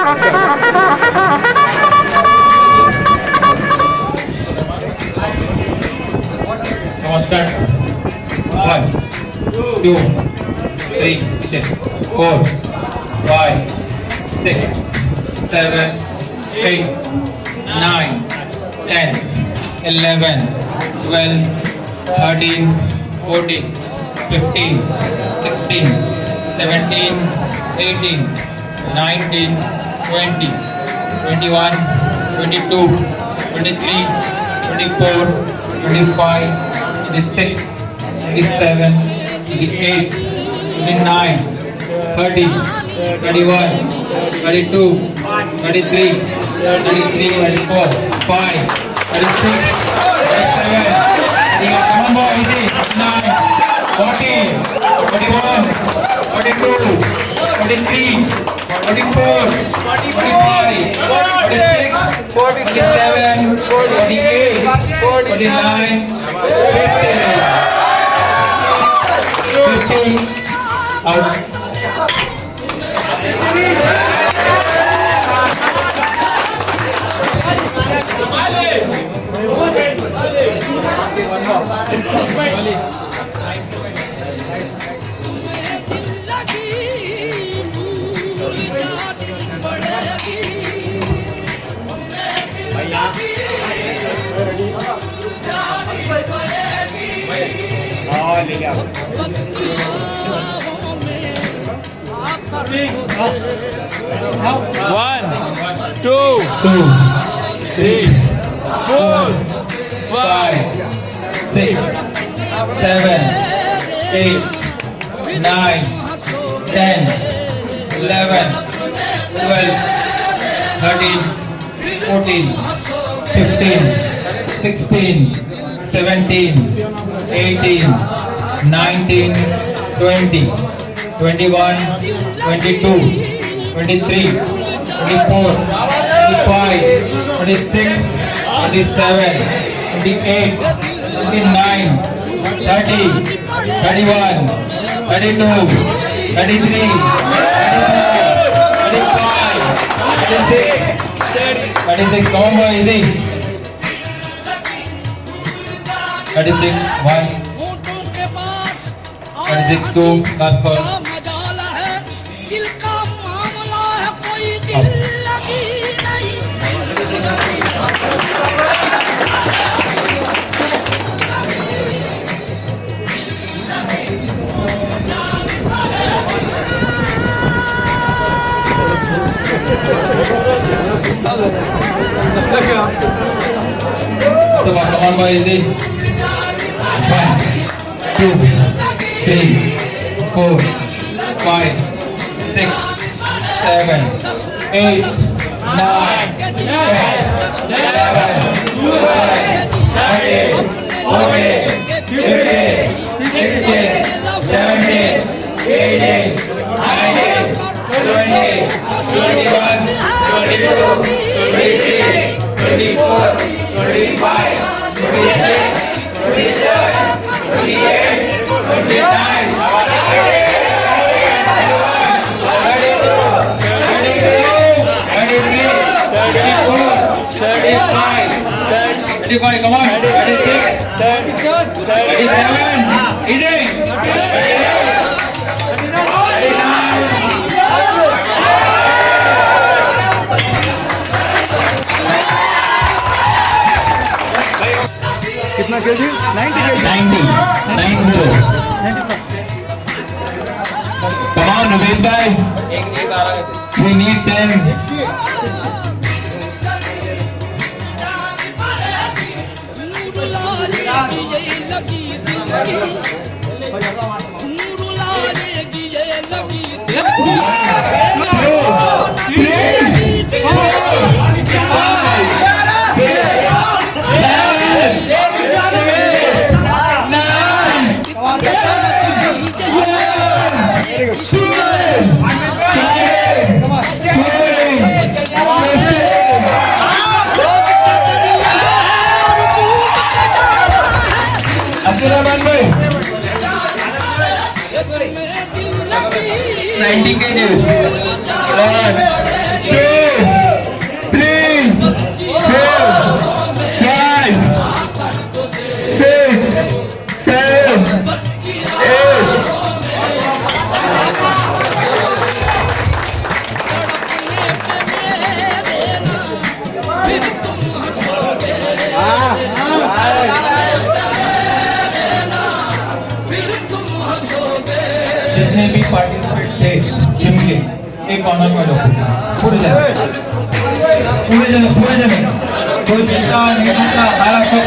Come on, start. 1, 2, 3, 4, 5, 6, 7, 8, 9, 10, 11, 12, 13, 14, 15, 16, 17, 18, 19, 20, 21, 22, 23, 24, 25, 26, 27, 28, 29, 30, 31, 32, 33, 34, 5, 36, 37, come on boy, easy, 9, 40, 41, 42, 43, 44, 45, 46, 47, 48, 49, 50, out. One, two, 3, 4, 5, 6, 7, 8, 9, 10, 11, 12, 13, 14, 15, 16, 17, 18, 19, 20, 21, 22, 23, 24, 25, 26, 27, 28, 29, 30, 31, 32, 33, 35, 36, 36, come on boy, easy. 36, 1, 36, 2, last ball. Come on boy, easy. 1, 2, 3, 4, 5, 6, 7, 8, 9, 10, 11, 12, 13, 14, 15, 16, 17, 18, 19, 20, 21, 22, 23, 24, 25, 26, 27, 28, 29, 35, come on, 36, 37, easy, कितना KG 90 KG 90, 90. Come on, Naveen bhai. We need 10. Abdurrahman bhai, 90 kgs. 1, 2. एक corner में लो, पूरे जने कोई चिंता नहीं चिंता सारा सब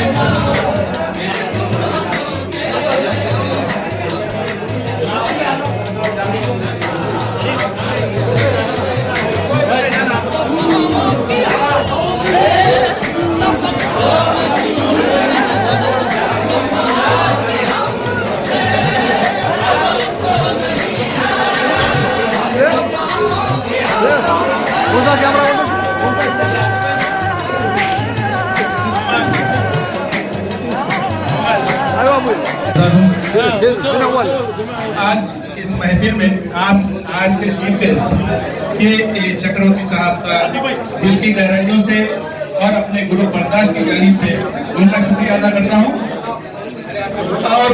आज इस महफिल में आप आज के चीफ गेस्ट ये चक्रवर्ती साहब का दिल की गहराइयों से और अपने गुरु बर्दाश्त की जानिब से उनका शुक्रिया अदा करता हूँ। और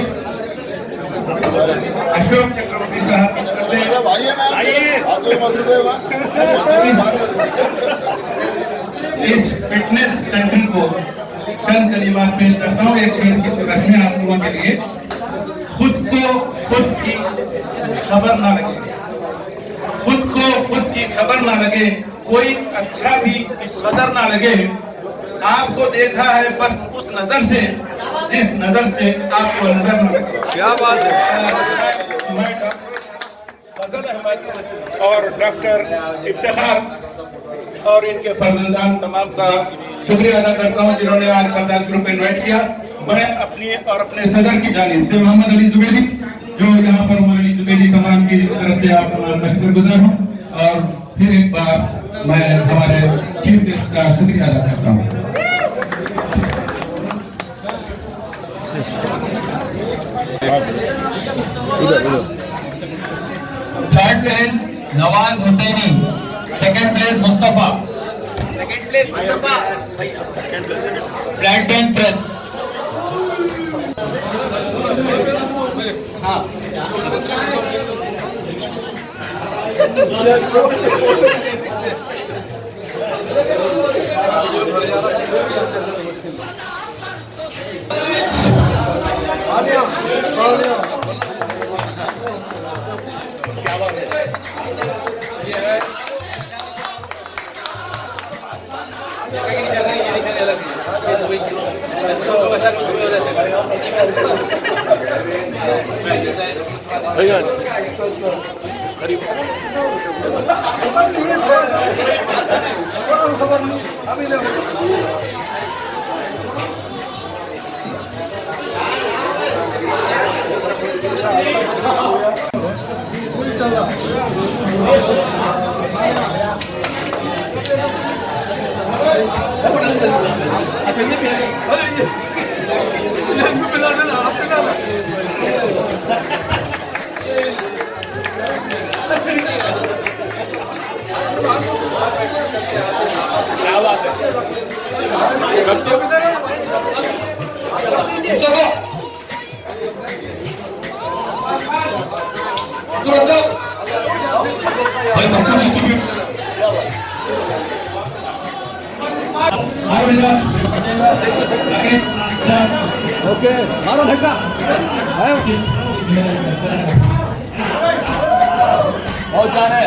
अशोक चक्रवर्ती साहब इस फिटनेस सेंटर को चंद कलिमात पेश करता हूँ एक शेर की सूरत में आप लोगों के लिए। खुद को खुद की खबर ना लगे, खुद को खुद की खबर ना लगे, कोई अच्छा भी इस कदर ना लगे। आपको देखा है बस उस नजर से जिस नजर से आपको नजर ना लगे। क्या बात है। मैं फजल अहमद और डॉक्टर इफ्तिखार और इनके फर्जंदान तमाम का शुक्रिया अदा करता हूँ जिन्होंने आज 50 ग्रुप इन्वाइट किया। मैं अपनी और अपने सदर की जानिब से मोहम्मद अली जुबैदी जो यहाँ पर मोहम्मद अली जुबैदी तमाम की तरफ से आप तमाम का शुक्रगुजार हूँ और फिर एक बार मैं हमारे चीफ गेस्ट का शुक्रिया अदा करता हूँ। Third place Nawaz Hussaini, second place Mustafa, flat 10 press. अच्छा ये भी है। क्या बात है। ओके मारो धक्का बहुत जान है।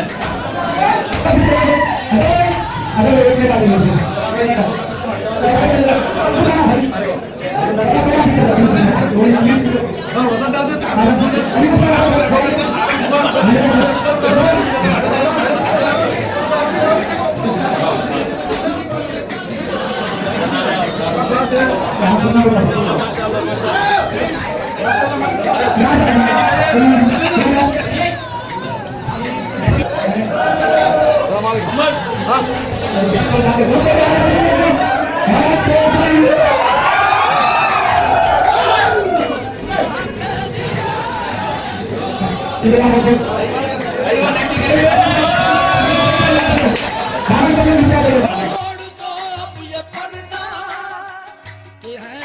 तो अब ये पढ़ना कि है